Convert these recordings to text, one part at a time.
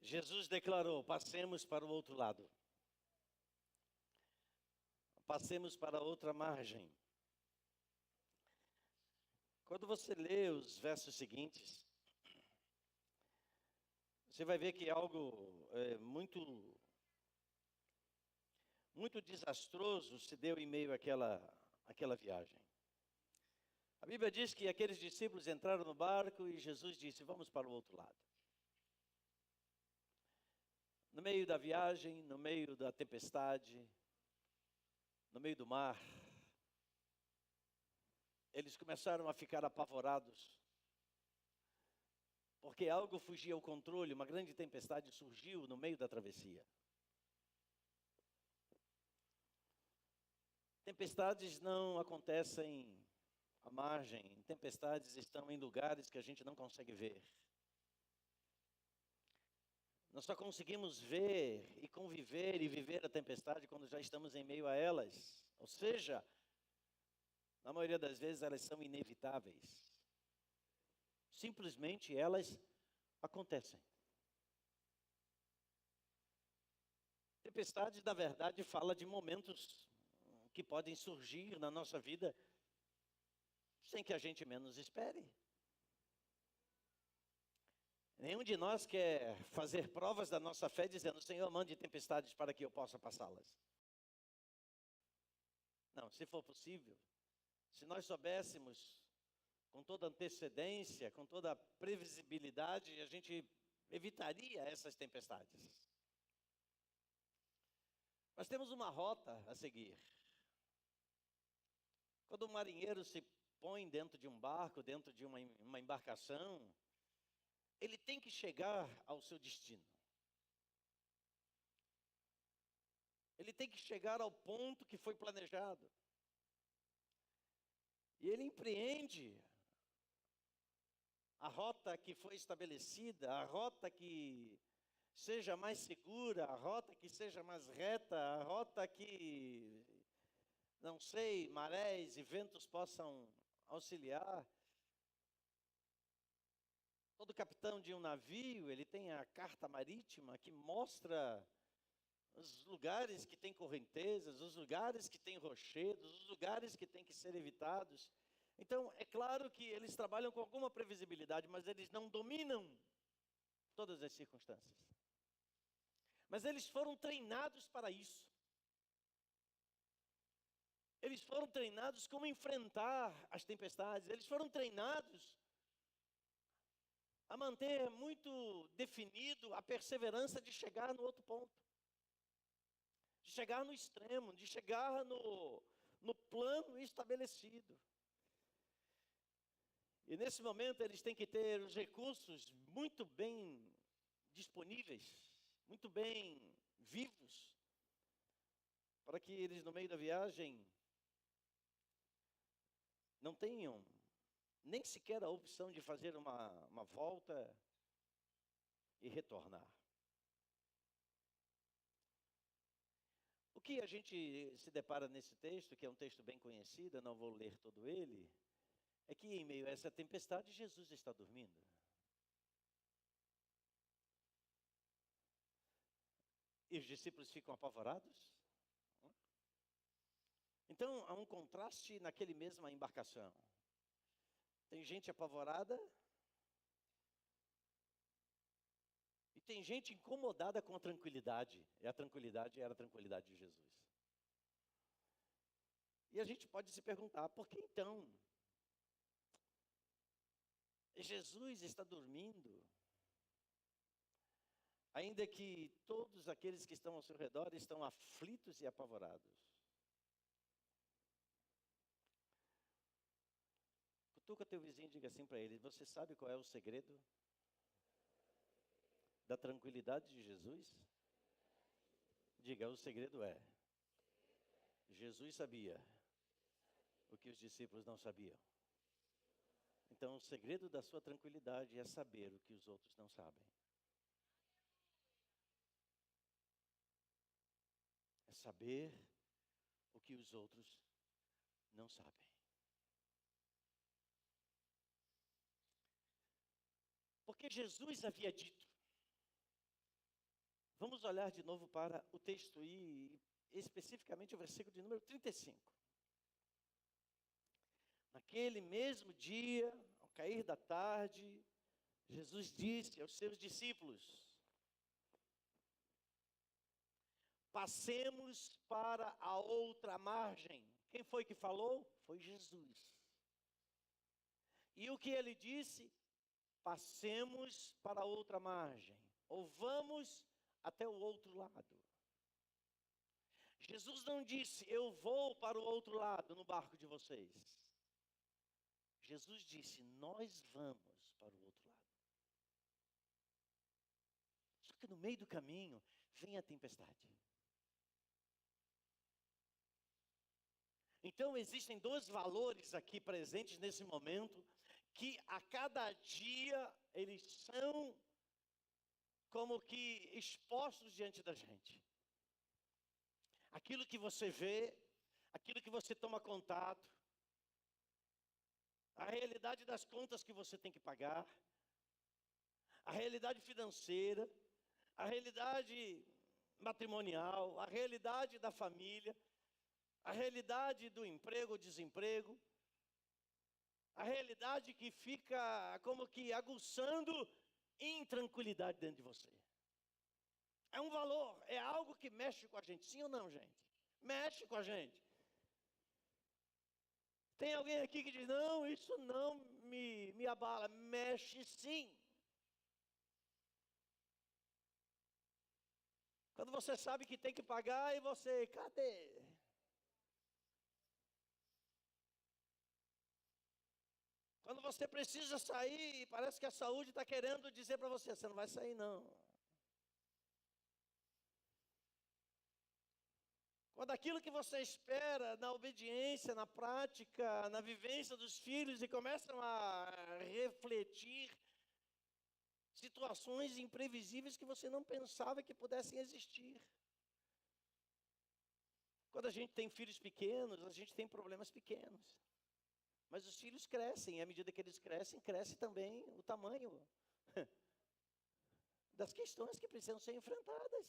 Jesus declarou: passemos para o outro lado. Passemos para a outra margem. Quando você lê os versos seguintes, você vai ver que algo muito desastroso se deu em meio àquela viagem. A Bíblia diz que aqueles discípulos entraram no barco e Jesus disse: vamos para o outro lado. No meio da viagem, no meio da tempestade, no meio do mar, eles começaram a ficar apavorados, porque algo fugia ao controle, uma grande tempestade surgiu no meio da travessia. Tempestades não acontecem à margem, tempestades estão em lugares que a gente não consegue ver. Nós só conseguimos ver e conviver e viver a tempestade quando já estamos em meio a elas. Ou seja, na maioria das vezes elas são inevitáveis. Simplesmente elas acontecem. Tempestade, na verdade, fala de momentos que podem surgir na nossa vida sem que a gente menos espere. Nenhum de nós quer fazer provas da nossa fé dizendo: Senhor, mande tempestades para que eu possa passá-las. Não, se for possível, se nós soubéssemos com toda antecedência, com toda a previsibilidade, a gente evitaria essas tempestades. Nós temos uma rota a seguir. Quando um marinheiro se põe dentro de um barco, dentro de uma embarcação, ele tem que chegar ao seu destino. Ele tem que chegar ao ponto que foi planejado. E ele empreende a rota que foi estabelecida, a rota que seja mais segura, a rota que seja mais reta, a rota que, não sei, marés e ventos possam auxiliar. Todo capitão de um navio, ele tem a carta marítima que mostra os lugares que tem correntezas, os lugares que tem rochedos, os lugares que tem que ser evitados. Então, é claro que eles trabalham com alguma previsibilidade, mas eles não dominam todas as circunstâncias. Mas eles foram treinados para isso. Eles foram treinados como enfrentar as tempestades. Eles foram treinados a manter muito definido a perseverança de chegar no outro ponto. De chegar no extremo, de chegar no plano estabelecido. E nesse momento eles têm que ter os recursos muito bem disponíveis, muito bem vivos, para que eles no meio da viagem não tenham nem sequer a opção de fazer uma volta e retornar. O que a gente se depara nesse texto, que é um texto bem conhecido, eu não vou ler todo ele, é que em meio a essa tempestade Jesus está dormindo. E os discípulos ficam apavorados. Então há um contraste naquele mesma embarcação. Tem gente apavorada e tem gente incomodada com a tranquilidade. E a tranquilidade era a tranquilidade de Jesus. E a gente pode se perguntar: por que então Jesus está dormindo, ainda que todos aqueles que estão ao seu redor estão aflitos e apavorados? Cutuca teu vizinho e diga assim para ele: você sabe qual é o segredo da tranquilidade de Jesus? Diga: o segredo é: Jesus sabia o que os discípulos não sabiam. Então o segredo da sua tranquilidade é saber o que os outros não sabem. É saber o que os outros não sabem. Porque Jesus havia dito: Vamos olhar de novo para o texto e especificamente o versículo de número 35. Naquele mesmo dia, ao cair da tarde, Jesus disse aos seus discípulos: passemos para a outra margem. Quem foi que falou? Foi Jesus. E o que ele disse? Passemos para a outra margem, ou vamos até o outro lado. Jesus não disse, eu vou para o outro lado no barco de vocês. Jesus disse, nós vamos para o outro lado. Só que no meio do caminho vem a tempestade. Então existem dois valores aqui presentes nesse momento, que a cada dia eles são como que expostos diante da gente. Aquilo que você vê, aquilo que você toma contato, a realidade das contas que você tem que pagar, a realidade financeira, a realidade matrimonial, a realidade da família, a realidade do emprego ou desemprego, a realidade que fica como que aguçando intranquilidade dentro de você. É um valor, é algo que mexe com a gente, sim ou não, gente? Mexe com a gente. Tem alguém aqui que diz, não, isso não me abala. Mexe sim. Quando você sabe que tem que pagar e você, cadê? Quando você precisa sair, parece que a saúde está querendo dizer para você, você não vai sair não. Quando aquilo que você espera na obediência, na prática, na vivência dos filhos e começam a refletir situações imprevisíveis que você não pensava que pudessem existir. Quando a gente tem filhos pequenos, a gente tem problemas pequenos. Mas os filhos crescem, e à medida que eles crescem, cresce também o tamanho das questões que precisam ser enfrentadas.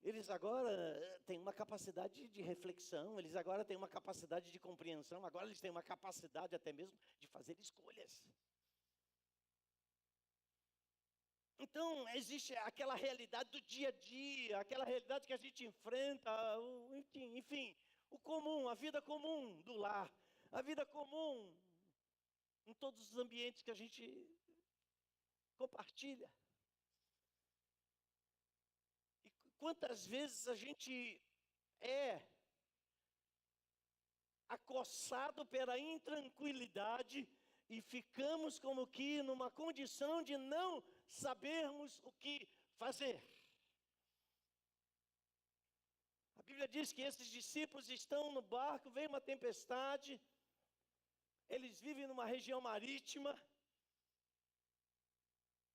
Eles agora têm uma capacidade de reflexão, eles agora têm uma capacidade de compreensão, agora eles têm uma capacidade até mesmo de fazer escolhas. Então, existe aquela realidade do dia a dia, aquela realidade que a gente enfrenta, enfim, o comum, a vida comum do lar, a vida comum em todos os ambientes que a gente compartilha. Quantas vezes a gente é acossado pela intranquilidade e ficamos como que numa condição de não sabermos o que fazer. A Bíblia diz que esses discípulos estão no barco, vem uma tempestade, eles vivem numa região marítima.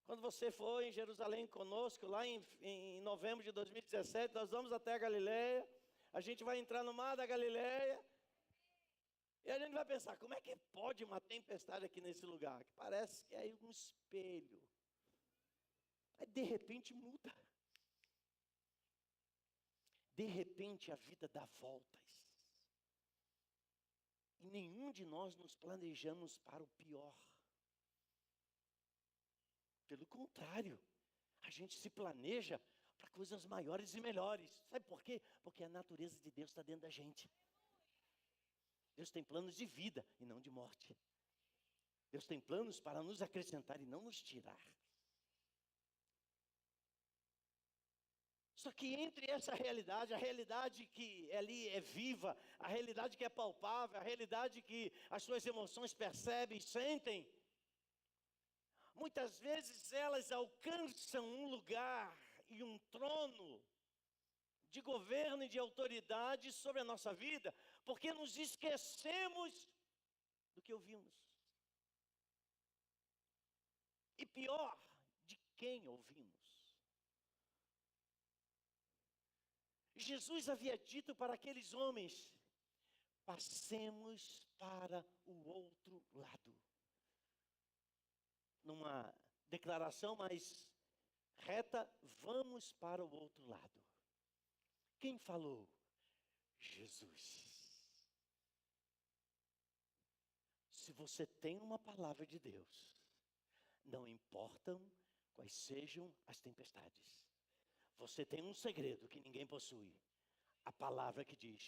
Quando você for em Jerusalém conosco, lá em novembro de 2017, nós vamos até a Galileia, a gente vai entrar no mar da Galileia, e a gente vai pensar, como é que pode uma tempestade aqui nesse lugar? Que parece que é um espelho. Aí de repente muda. De repente a vida dá voltas. E nenhum de nós nos planejamos para o pior. Pelo contrário, a gente se planeja para coisas maiores e melhores. Sabe por quê? Porque a natureza de Deus está dentro da gente. Deus tem planos de vida e não de morte. Deus tem planos para nos acrescentar e não nos tirar. Só que entre essa realidade, a realidade que ali é viva, a realidade que é palpável, a realidade que as suas emoções percebem e sentem, muitas vezes elas alcançam um lugar e um trono de governo e de autoridade sobre a nossa vida, porque nos esquecemos do que ouvimos. E pior, de quem ouvimos. Jesus havia dito para aqueles homens, passemos para o outro lado. Numa declaração mais reta, vamos para o outro lado. Quem falou? Jesus. Se você tem uma palavra de Deus, não importam quais sejam as tempestades. Você tem um segredo que ninguém possui. A palavra que diz,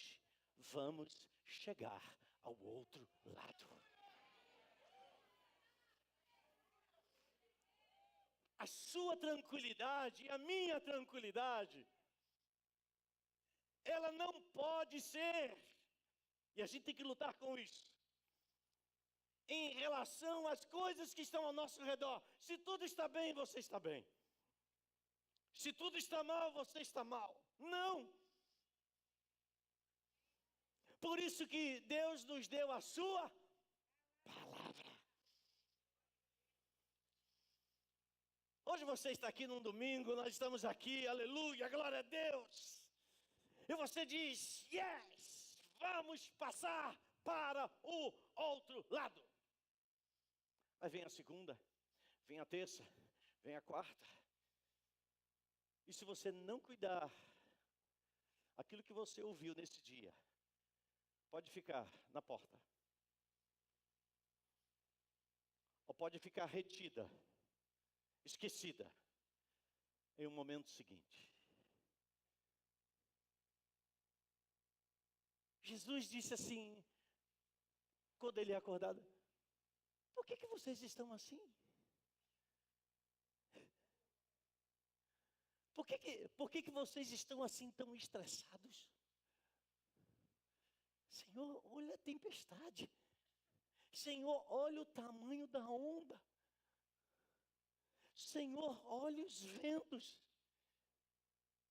vamos chegar ao outro lado. A sua tranquilidade e a minha tranquilidade, ela não pode ser, e a gente tem que lutar com isso, em relação às coisas que estão ao nosso redor. Se tudo está bem, você está bem. Se tudo está mal, você está mal. Não. Por isso que Deus nos deu a sua palavra. Hoje você está aqui num domingo, nós estamos aqui, aleluia, glória a Deus. E você diz, yes, vamos passar para o outro lado. Aí vem a segunda, vem a terça, vem a quarta. E se você não cuidar, aquilo que você ouviu nesse dia, pode ficar na porta. Ou pode ficar retida, esquecida, em um momento seguinte. Jesus disse assim, quando ele é acordado, por que vocês estão assim? Por que vocês estão assim tão estressados? Senhor, olha a tempestade. Senhor, olha o tamanho da onda. Senhor, olha os ventos.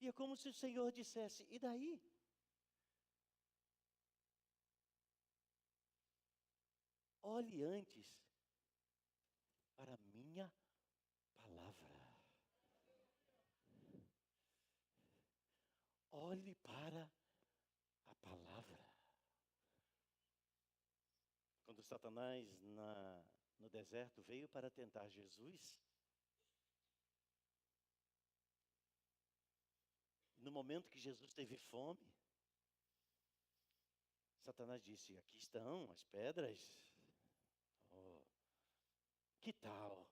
E é como se o Senhor dissesse, e daí? Olhe antes para a minha palavra. Olhe para a palavra. Quando Satanás no deserto veio para tentar Jesus, no momento que Jesus teve fome, Satanás disse, aqui estão as pedras. Oh, que tal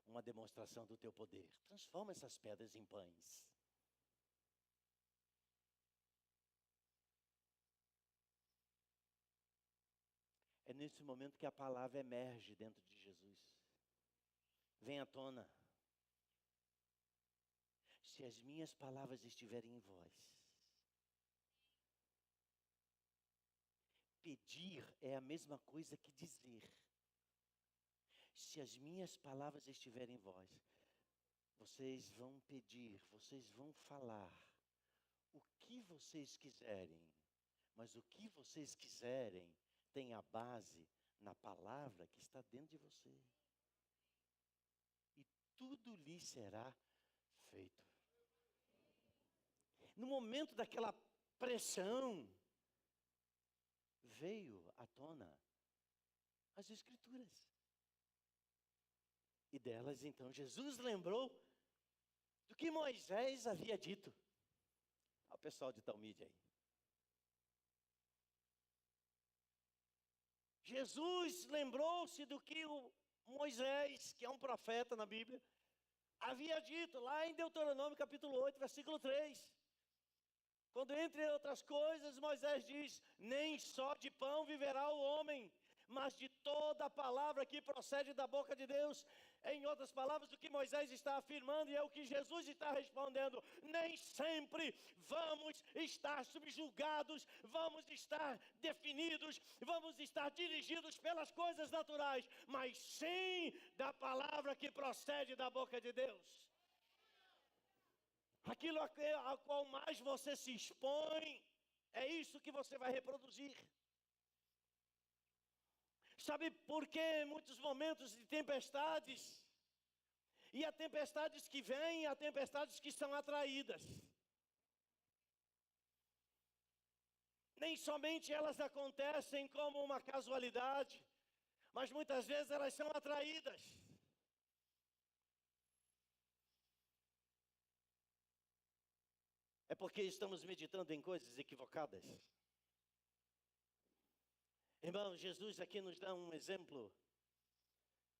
uma demonstração do teu poder? Transforma essas pedras em pães. É nesse momento que a palavra emerge dentro de Jesus. Vem à tona. Se as minhas palavras estiverem em vós. Pedir é a mesma coisa que dizer. Se as minhas palavras estiverem em vós, vocês vão pedir, vocês vão falar o que vocês quiserem. Mas o que vocês quiserem tem a base na palavra que está dentro de você. E tudo lhe será feito. No momento daquela pressão, veio à tona as Escrituras. E delas, então, Jesus lembrou do que Moisés havia dito. Olha o pessoal de Talmide aí. Jesus lembrou-se do que o Moisés, que é um profeta na Bíblia, havia dito lá em Deuteronômio capítulo 8, versículo 3. Quando, entre outras coisas, Moisés diz, nem só de pão viverá o homem, mas de toda a palavra que procede da boca de Deus. Em outras palavras, o que Moisés está afirmando e é o que Jesus está respondendo. Nem sempre vamos estar subjugados, vamos estar definidos, vamos estar dirigidos pelas coisas naturais, mas sim da palavra que procede da boca de Deus. Aquilo a qual mais você se expõe, é isso que você vai reproduzir. Sabe por que em muitos momentos de tempestades, e há tempestades que vêm, há tempestades que são atraídas. Nem somente elas acontecem como uma casualidade, mas muitas vezes elas são atraídas. porque estamos meditando em coisas equivocadas. Irmão, Jesus aqui nos dá um exemplo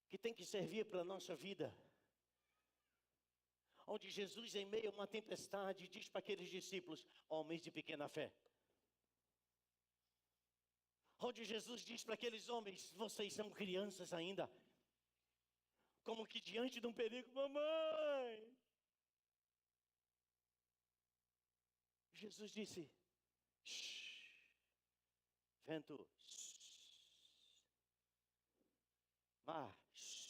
que tem que servir para a nossa vida. Onde Jesus, em meio a uma tempestade, diz para aqueles discípulos: homens de pequena fé. Onde Jesus diz para aqueles homens: vocês são crianças ainda. Como que diante de um perigo: mamãe. Jesus disse: shh, vento, shh, mar, shh.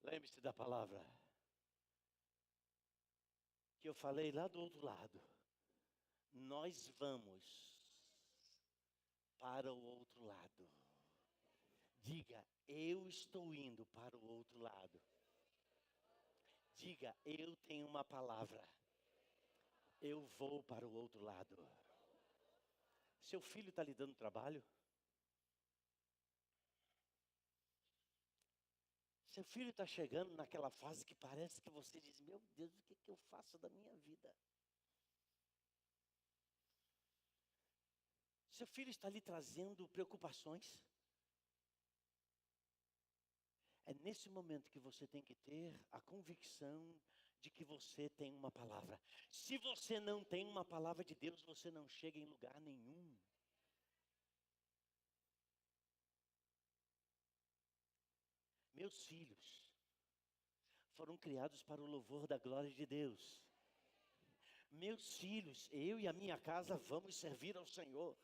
Lembre-se da palavra que eu falei lá do outro lado. Nós vamos para o outro lado. Diga: eu estou indo para o outro lado. Diga: eu tenho uma palavra. Eu vou para o outro lado. Seu filho está lhe dando trabalho? Seu filho está chegando naquela fase que parece que você diz: meu Deus, o que eu faço da minha vida? Seu filho está lhe trazendo preocupações? É nesse momento que você tem que ter a convicção de que você tem uma palavra. Se você não tem uma palavra de Deus, você não chega em lugar nenhum. Meus filhos foram criados para o louvor da glória de Deus. Meus filhos, eu e a minha casa vamos servir ao Senhor.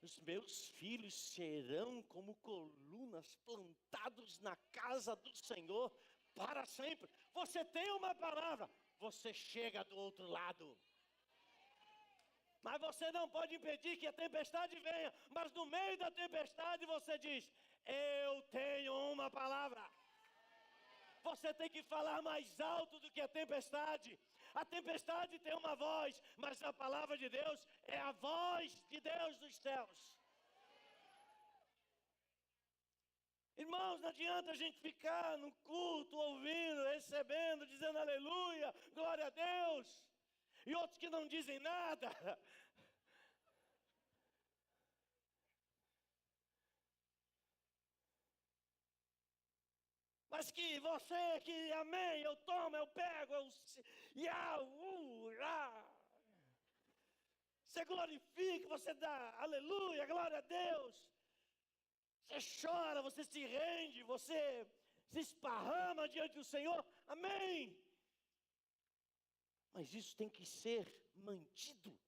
Os meus filhos serão como colunas plantados na casa do Senhor para sempre. Você tem uma palavra, você chega do outro lado. Mas você não pode impedir que a tempestade venha. Mas no meio da tempestade você diz: eu tenho uma palavra. Você tem que falar mais alto do que a tempestade. A tempestade tem uma voz, mas a palavra de Deus é a voz de Deus dos céus. Irmãos, não adianta a gente ficar no culto, ouvindo, recebendo, dizendo aleluia, glória a Deus. E outros que não dizem nada. Mas que você, que amém, eu tomo, eu pego, você glorifica, você dá aleluia, glória a Deus. Você chora, você se rende, você se esparrama diante do Senhor, amém. Mas isso tem que ser mantido.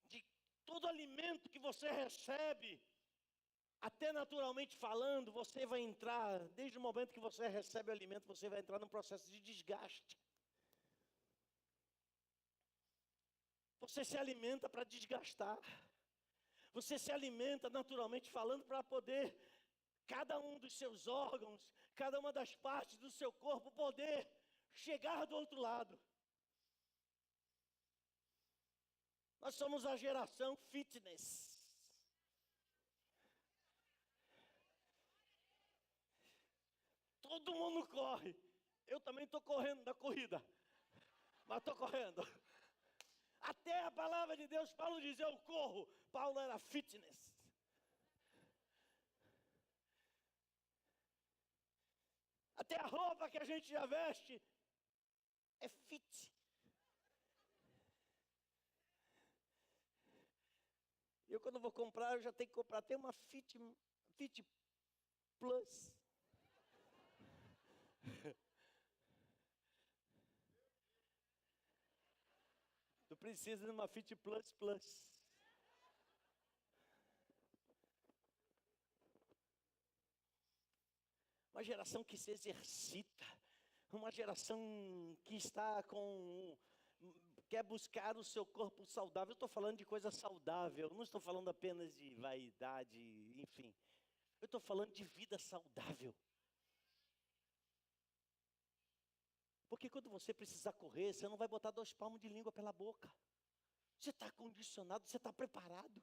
De todo alimento que você recebe, até naturalmente falando, você vai entrar, desde o momento que você recebe o alimento, você vai entrar num processo de desgaste. Você se alimenta para desgastar. Você se alimenta naturalmente falando para poder, cada um dos seus órgãos, cada uma das partes do seu corpo poder chegar do outro lado. Nós somos a geração fitness. Todo mundo corre. Eu também estou correndo da corrida. Mas estou correndo. Até a palavra de Deus, Paulo dizia: eu corro. Paulo era fitness. Até a roupa que a gente já veste é fit. Eu quando vou comprar, eu já tenho que comprar. Tem uma fit plus. Tu precisa de uma fit plus plus. Uma geração que se exercita, uma geração que está quer buscar o seu corpo saudável. Eu estou falando de coisa saudável, não estou falando apenas de vaidade, enfim. Eu estou falando de vida saudável. Porque quando você precisar correr, você não vai botar 2 palmos de língua pela boca. Você está condicionado, você está preparado.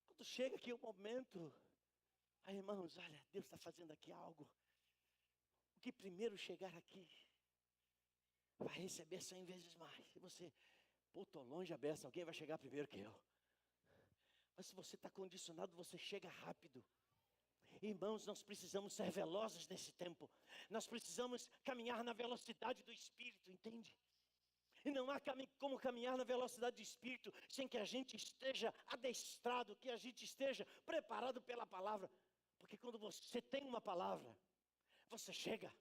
Quando chega aqui o momento, aí, irmãos, olha, Deus está fazendo aqui algo. O que primeiro chegar aqui, vai receber 100 vezes mais. Se você, estou longe a beça, alguém vai chegar primeiro que eu. Mas se você está condicionado, você chega rápido. Irmãos, nós precisamos ser velozes nesse tempo. Nós precisamos caminhar na velocidade do Espírito, entende? E não há como caminhar na velocidade do Espírito sem que a gente esteja adestrado, que a gente esteja preparado pela palavra. Porque quando você tem uma palavra, você chega.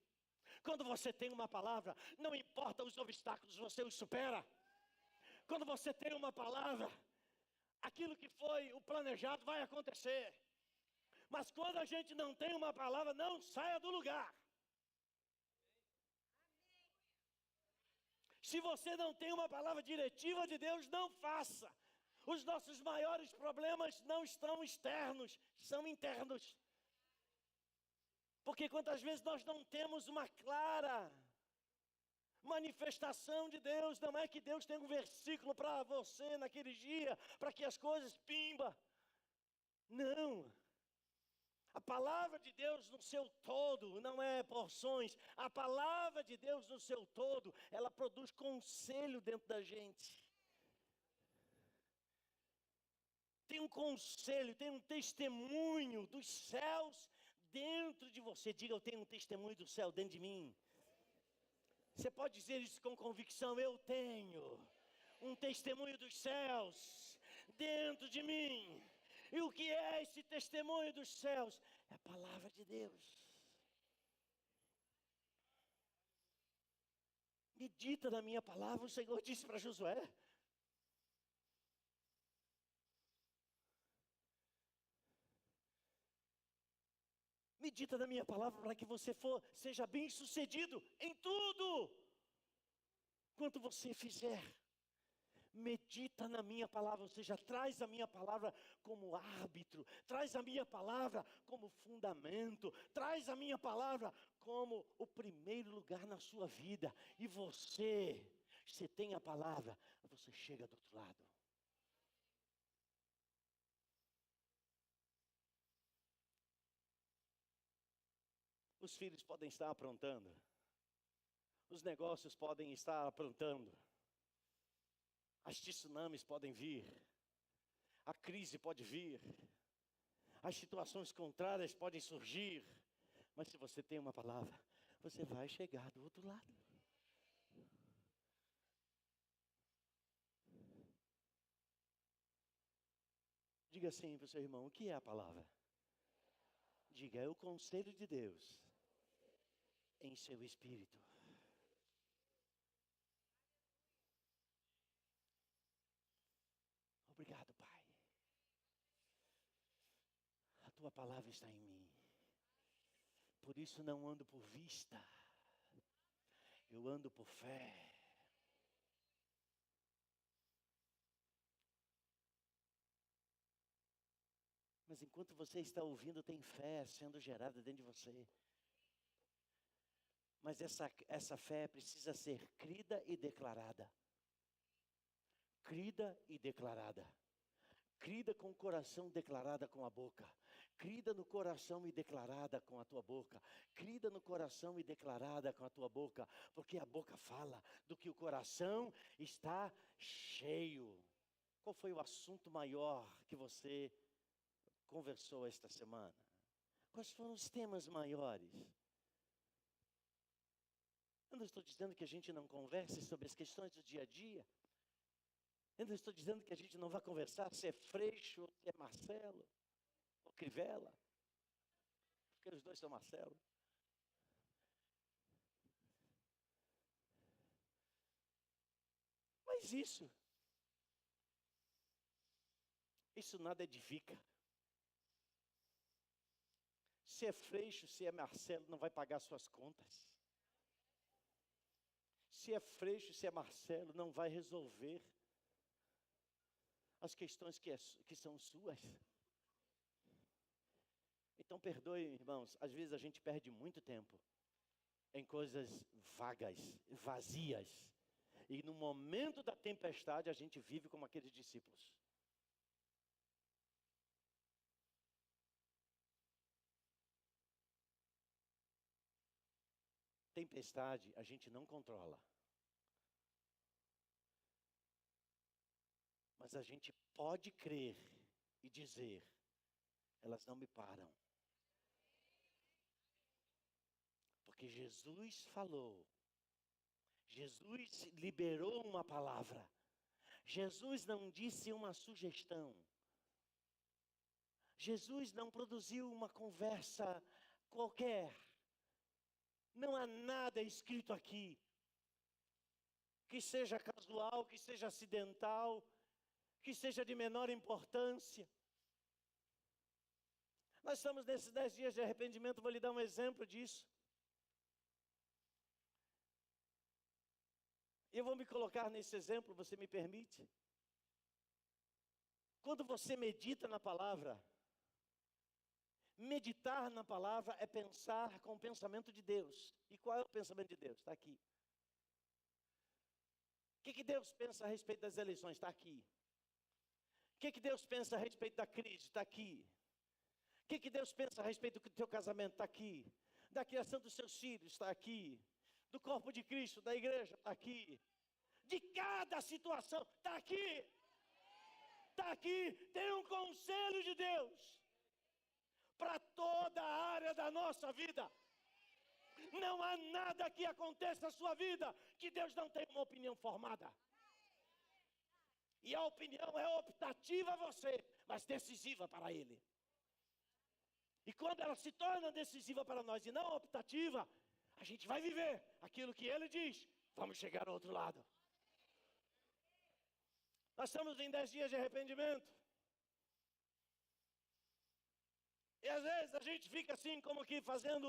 Quando você tem uma palavra, não importa os obstáculos, você os supera. Quando você tem uma palavra, aquilo que foi o planejado vai acontecer. Mas quando a gente não tem uma palavra, não saia do lugar. Se você não tem uma palavra diretiva de Deus, não faça. Os nossos maiores problemas não estão externos, são internos. Porque quantas vezes nós não temos uma clara manifestação de Deus, não é que Deus tem um versículo para você naquele dia, para que as coisas pimba. Não. A palavra de Deus no seu todo, não é porções. A palavra de Deus no seu todo, ela produz conselho dentro da gente. Tem um conselho, tem um testemunho dos céus dentro de você. Diga, eu tenho um testemunho do céu dentro de mim. Você pode dizer isso com convicção, eu tenho um testemunho dos céus dentro de mim. E o que é esse testemunho dos céus? É a palavra de Deus. Medita na minha palavra, o Senhor disse para Josué. Medita na minha palavra para que você seja bem sucedido em tudo. Quanto você fizer, medita na minha palavra, ou seja, traz a minha palavra como árbitro, traz a minha palavra como fundamento, traz a minha palavra como o primeiro lugar na sua vida. E você tem a palavra, você chega do outro lado. Os filhos podem estar aprontando, os negócios podem estar aprontando, as tsunamis podem vir, a crise pode vir, as situações contrárias podem surgir, mas se você tem uma palavra, você vai chegar do outro lado. Diga assim para o seu irmão, o que é a palavra? Diga, é o conselho de Deus em seu espírito. Obrigado, Pai. A tua palavra está em mim. Por isso não ando por vista. Eu ando por fé. Mas enquanto você está ouvindo, tem fé sendo gerada dentro de você. Mas essa fé precisa ser crida e declarada. Crida e declarada. Crida com o coração, declarada com a boca. Crida no coração e declarada com a tua boca. Crida no coração e declarada com a tua boca. Porque a boca fala do que o coração está cheio. Qual foi o assunto maior que você conversou esta semana? Quais foram os temas maiores? Eu não estou dizendo que a gente não converse sobre as questões do dia a dia. Eu não estou dizendo que a gente não vai conversar se é Freixo ou se é Marcelo ou Crivella. Porque os dois são Marcelo. Mas isso nada edifica. Se é Freixo, se é Marcelo, não vai pagar suas contas. Se é Freixo, se é Marcelo, não vai resolver as questões que são suas. Então perdoe, irmãos, às vezes a gente perde muito tempo em coisas vagas, vazias. E no momento da tempestade a gente vive como aqueles discípulos. tempestade a gente não controla. Mas a gente pode crer e dizer, elas não me param. Porque Jesus falou, Jesus liberou uma palavra. Jesus não disse uma sugestão. Jesus não produziu uma conversa qualquer. Não há nada escrito aqui que seja casual, que seja acidental, que seja de menor importância. Nós estamos nesses 10 dias de arrependimento, vou lhe dar um exemplo disso. Eu vou me colocar nesse exemplo, você me permite? Quando você medita na palavra, meditar na palavra é pensar com o pensamento de Deus. E qual é o pensamento de Deus? Está aqui. O que Deus pensa a respeito das eleições? Está aqui. O que Deus pensa a respeito da crise? Está aqui. O que Deus pensa a respeito do teu casamento? Está aqui. Da criação dos seus filhos? Está aqui. Do corpo de Cristo, da igreja? Está aqui. De cada situação? Está aqui. Está aqui. Tem um conselho de Deus para toda a área da nossa vida. Não há nada que aconteça na sua vida que Deus não tenha uma opinião formada. E a opinião é optativa a você, mas decisiva para Ele. E quando ela se torna decisiva para nós e não optativa, a gente vai viver aquilo que Ele diz. Vamos chegar ao outro lado. Nós estamos em 10 dias de arrependimento. E às vezes a gente fica assim como que fazendo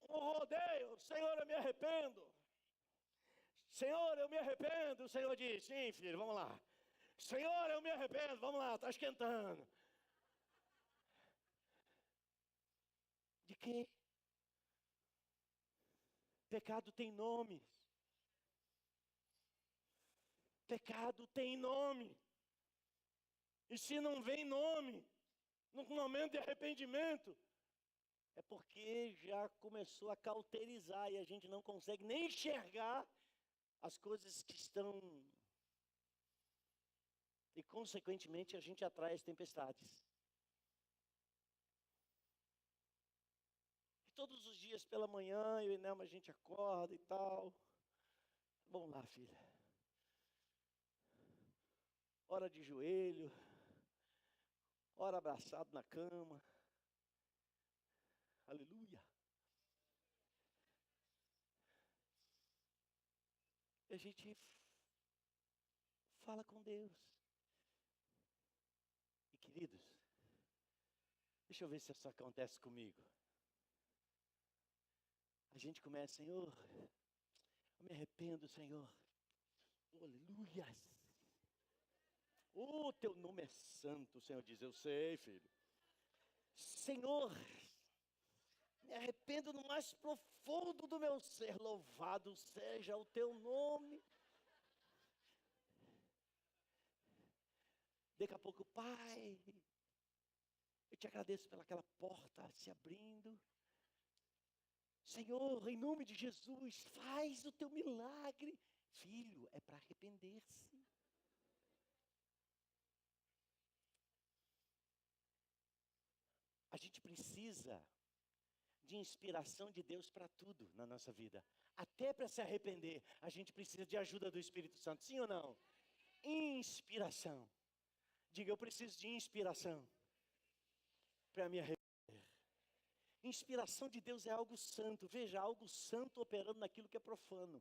um rodeio. Senhor, eu me arrependo. Senhor, eu me arrependo. O Senhor diz, sim, filho, vamos lá. Senhor, eu me arrependo. Vamos lá, está esquentando. De quê? Pecado tem nome. Pecado tem nome. E se não vem nome, no momento de arrependimento, é porque já começou a cauterizar e a gente não consegue nem enxergar as coisas que estão. E consequentemente a gente atrai as tempestades. E todos os dias pela manhã, eu e Nelma, a gente acorda e tal. Vamos lá, filha. Ora de joelho. Ora abraçado na cama. Aleluia. E a gente fala com Deus. E queridos, deixa eu ver se isso acontece comigo. A gente começa, Senhor, eu me arrependo, Senhor. Oh, aleluia. Oh, teu nome é santo, o Senhor diz, eu sei, filho. Senhor, me arrependo no mais profundo do meu ser, louvado seja o teu nome. Daqui a pouco, Pai, eu te agradeço pelaquela porta se abrindo. Senhor, em nome de Jesus, faz o teu milagre. Filho, é para arrepender-se. A gente precisa de inspiração de Deus para tudo na nossa vida. Até para se arrepender, a gente precisa de ajuda do Espírito Santo. Sim ou não? Inspiração. Diga, eu preciso de inspiração para me arrepender. Inspiração de Deus é algo santo. Veja, algo santo operando naquilo que é profano.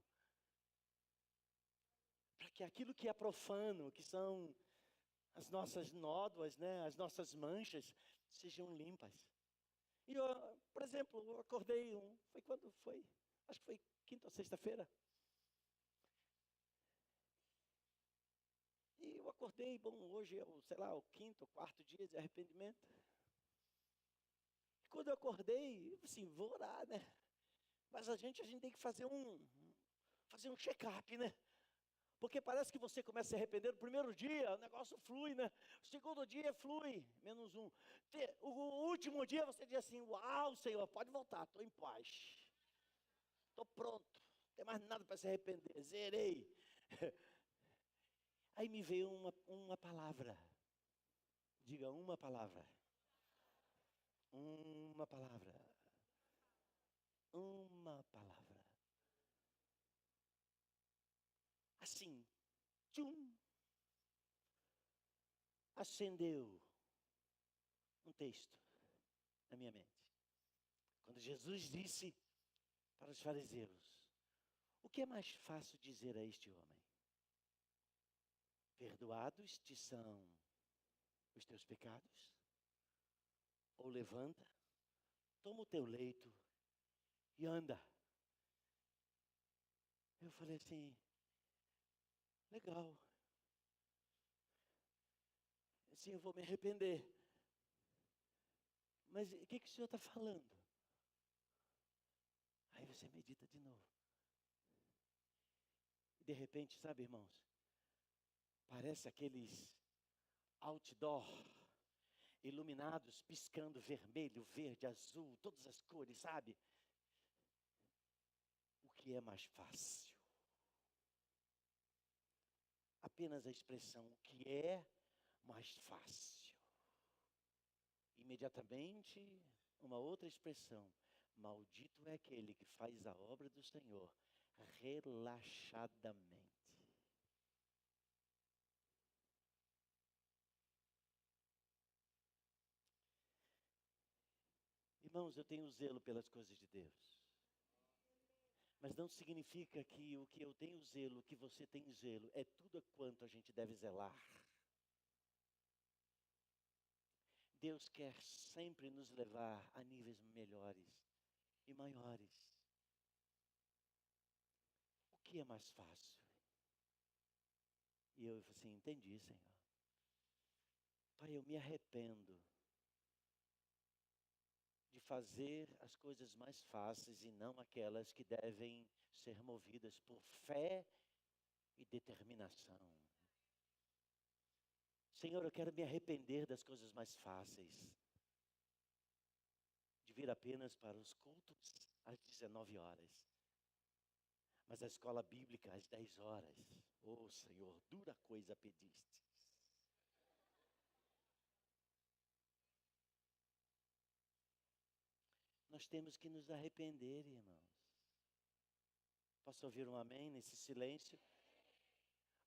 Para que aquilo que é profano, que são as nossas nódoas, né, as nossas manchas, sejam limpas. E eu, por exemplo, eu acordei, foi quando foi? Acho que foi quinta ou sexta-feira. E eu acordei, bom, hoje é o, sei lá, o quinto ou quarto dia de arrependimento. E quando eu acordei, eu assim, vou orar, né? Mas a gente tem que fazer um check-up, né? Porque parece que você começa a se arrepender no primeiro dia, o negócio flui, né? O segundo dia flui, menos um. O último dia você diz assim, uau, Senhor, pode voltar, estou em paz. estou pronto, não tem mais nada para se arrepender, zerei. Aí me veio uma palavra, diga uma palavra, uma palavra, uma palavra. Assim, tchum, acendeu um texto na minha mente. Quando Jesus disse para os fariseus: o que é mais fácil dizer a este homem? Perdoados te são os teus pecados? Ou levanta, toma o teu leito e anda. Eu falei assim, legal. Assim, eu vou me arrepender. Mas o que o senhor está falando? Aí você medita de novo. E de repente, sabe, irmãos, parece aqueles outdoor iluminados, piscando vermelho, verde, azul, todas as cores, sabe? O que é mais fácil? Apenas a expressão, o que é mais fácil? Imediatamente, uma outra expressão, maldito é aquele que faz a obra do Senhor relaxadamente. Irmãos, eu tenho zelo pelas coisas de Deus. Mas não significa que o que eu tenho zelo, o que você tem zelo, é tudo quanto a gente deve zelar. Deus quer sempre nos levar a níveis melhores e maiores. O que é mais fácil? E eu assim, entendi, Senhor. Pai, eu me arrependo de fazer as coisas mais fáceis e não aquelas que devem ser movidas por fé e determinação. Senhor, eu quero me arrepender das coisas mais fáceis, de vir apenas para os cultos às 19 horas, mas a escola bíblica às 10 horas. Oh, Senhor, dura coisa pedistes. Nós temos que nos arrepender, irmãos. Posso ouvir um amém nesse silêncio?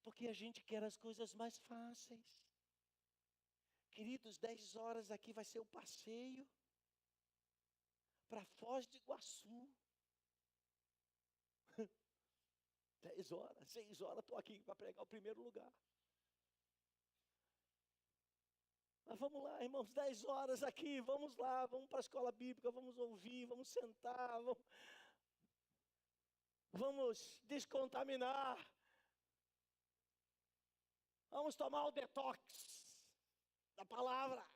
Porque a gente quer as coisas mais fáceis. Queridos, 10 horas aqui vai ser o passeio para Foz do Iguaçu. 10 horas, 6 horas, estou aqui para pregar o primeiro lugar. Mas vamos lá, irmãos, 10 horas aqui, vamos lá, vamos para a escola bíblica, vamos ouvir, vamos sentar, vamos descontaminar. Vamos tomar o detox da palavra.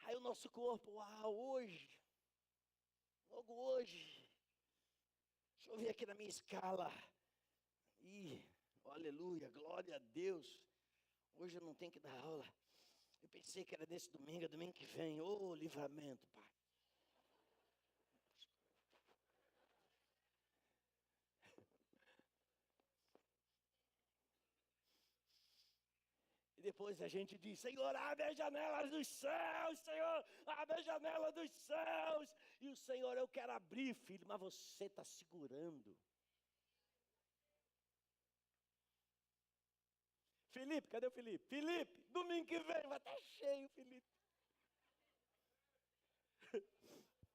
Aí o nosso corpo, hoje, logo hoje, deixa eu ver aqui na minha escala. Aleluia, glória a Deus. Hoje eu não tenho que dar aula. Eu pensei que era nesse domingo, é domingo que vem. Livramento, Pai. Depois a gente diz, Senhor, abre as janelas dos céus, Senhor, abre as janelas dos céus. E o Senhor, eu quero abrir, filho, mas você está segurando. Felipe, cadê o Felipe? Felipe, domingo que vem vai estar cheio, Felipe.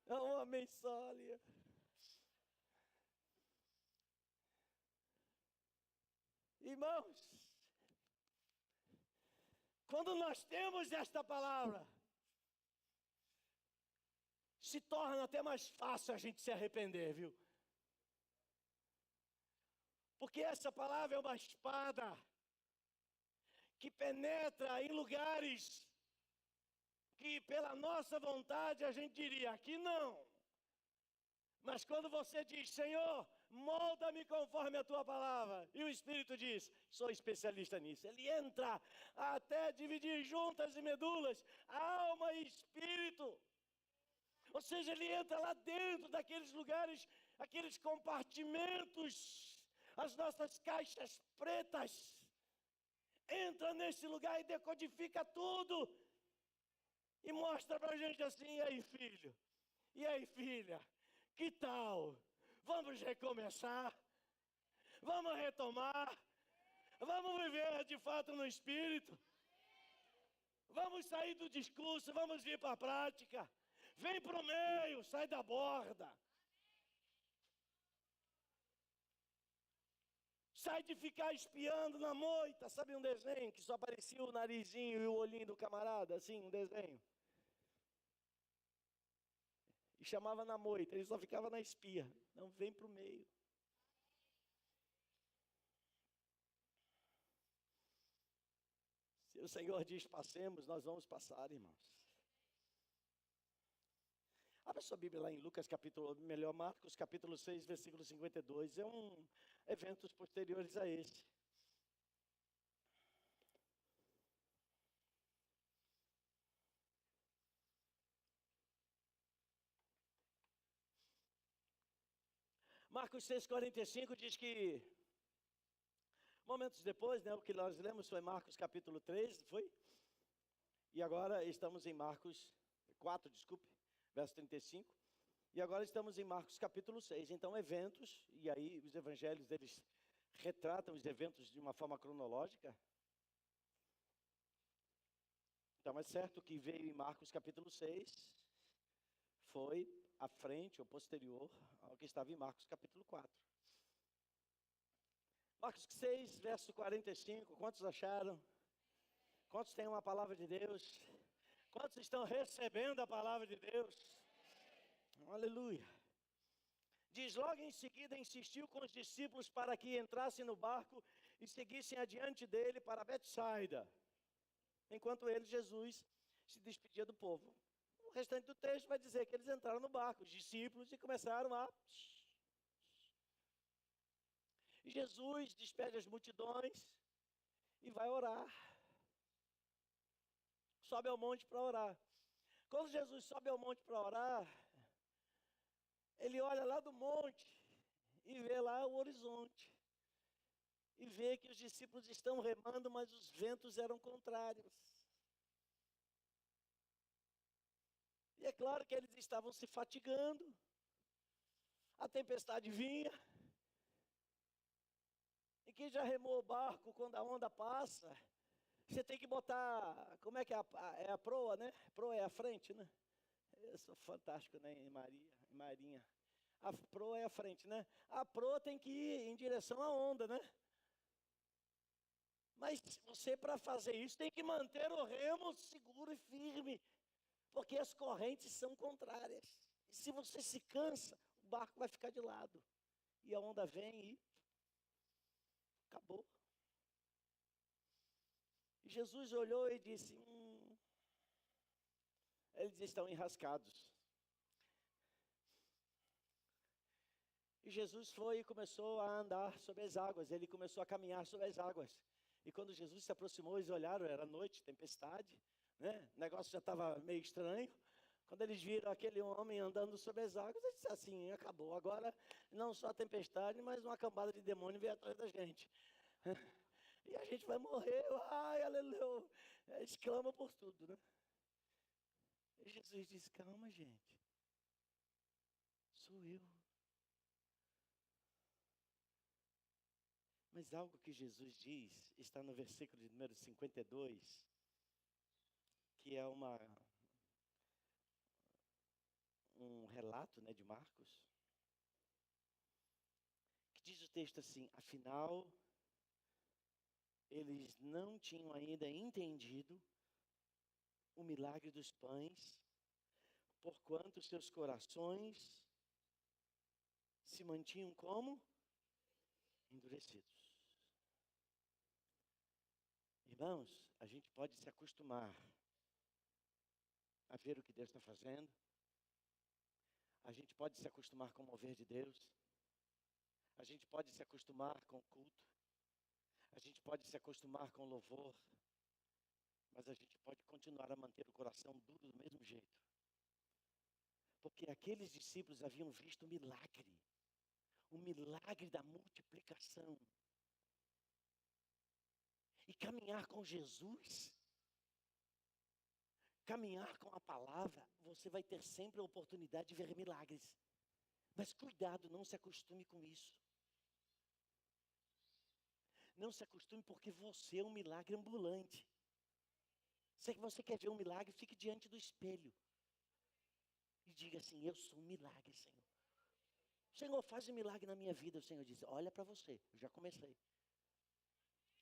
É um amém só ali. Irmãos, quando nós temos esta palavra, se torna até mais fácil a gente se arrepender, viu? Porque essa palavra é uma espada que penetra em lugares que pela nossa vontade a gente diria, aqui não. Mas quando você diz, Senhor, molda-me conforme a tua palavra. E o Espírito diz, sou especialista nisso. Ele entra até dividir juntas e medulas, alma e espírito. Ou seja, ele entra lá dentro daqueles lugares, aqueles compartimentos, as nossas caixas pretas. Entra nesse lugar e decodifica tudo. E mostra pra gente assim: e aí, filho? E aí, filha? Que tal? Vamos recomeçar? Vamos retomar? Vamos viver de fato no Espírito? Vamos sair do discurso, vamos vir para a prática. Vem para o meio, sai da borda. Sai de ficar espiando na moita. Sabe um desenho que só aparecia o narizinho e o olhinho do camarada? Assim, um desenho. E chamava na moita, ele só ficava na espia. Não, vem para o meio. Se o Senhor diz passemos, nós vamos passar, irmãos. Abra sua Bíblia lá em Lucas capítulo, melhor, Marcos capítulo 6, versículo 52. É eventos posteriores a esse. Marcos 6,45 diz que, momentos depois, né, o que nós lemos foi Marcos capítulo 3, foi? E agora estamos em Marcos 4, desculpe, verso 35. E agora estamos em Marcos capítulo 6. Então, eventos, e aí os evangelhos, eles retratam os eventos de uma forma cronológica. Então, é certo que veio em Marcos capítulo 6, foi à frente ou posterior ao que estava em Marcos capítulo 4. Marcos 6, verso 45, quantos acharam? Quantos têm uma palavra de Deus? Quantos estão recebendo a palavra de Deus? Aleluia. Diz, logo em seguida insistiu com os discípulos para que entrassem no barco e seguissem adiante dele para Betsaida. Enquanto ele, Jesus, se despedia do povo. O restante do texto vai dizer que eles entraram no barco, os discípulos, e começaram a... E Jesus despede as multidões e vai orar. Sobe ao monte para orar. Quando Jesus sobe ao monte para orar, ele olha lá do monte e vê lá o horizonte. E vê que os discípulos estão remando, mas os ventos eram contrários. E é claro que eles estavam se fatigando. A tempestade vinha. E quem já remou o barco quando a onda passa, você tem que botar, como é que é a proa, né? Proa é a frente, né? Eu sou fantástico, né, em marinha. A proa é a frente, né? A proa tem que ir em direção à onda, né? Mas você, para fazer isso, tem que manter o remo seguro e firme, porque as correntes são contrárias. E se você se cansa, o barco vai ficar de lado. E a onda vem e acabou. E Jesus olhou e disse, eles estão enrascados. E Jesus foi e começou a andar sobre as águas, ele começou a caminhar sobre as águas. E quando Jesus se aproximou, eles olharam, era noite, tempestade, né? O negócio já estava meio estranho. Quando eles viram aquele homem andando sobre as águas, eles disseram assim, acabou. Agora, não só a tempestade, mas uma cambada de demônio veio atrás da gente. E a gente vai morrer, ai, aleluia. Eles clamam por tudo, né? E Jesus disse, calma, gente. Sou eu. Mas algo que Jesus diz, está no versículo de número 52, que é um relato, né, de Marcos, que diz o texto assim, afinal, eles não tinham ainda entendido o milagre dos pães, porquanto seus corações se mantinham como? Endurecidos. Irmãos, a gente pode se acostumar a ver o que Deus está fazendo. A gente pode se acostumar com o mover de Deus. A gente pode se acostumar com o culto. A gente pode se acostumar com o louvor. Mas a gente pode continuar a manter o coração duro do mesmo jeito. Porque aqueles discípulos haviam visto o milagre da multiplicação. E caminhar com Jesus, caminhar com a palavra, você vai ter sempre a oportunidade de ver milagres. Mas cuidado, não se acostume com isso. Não se acostume, porque você é um milagre ambulante. Se você quer ver um milagre, fique diante do espelho. E diga assim: eu sou um milagre, Senhor. Senhor, faz um milagre na minha vida. O Senhor diz: olha para você, eu já comecei.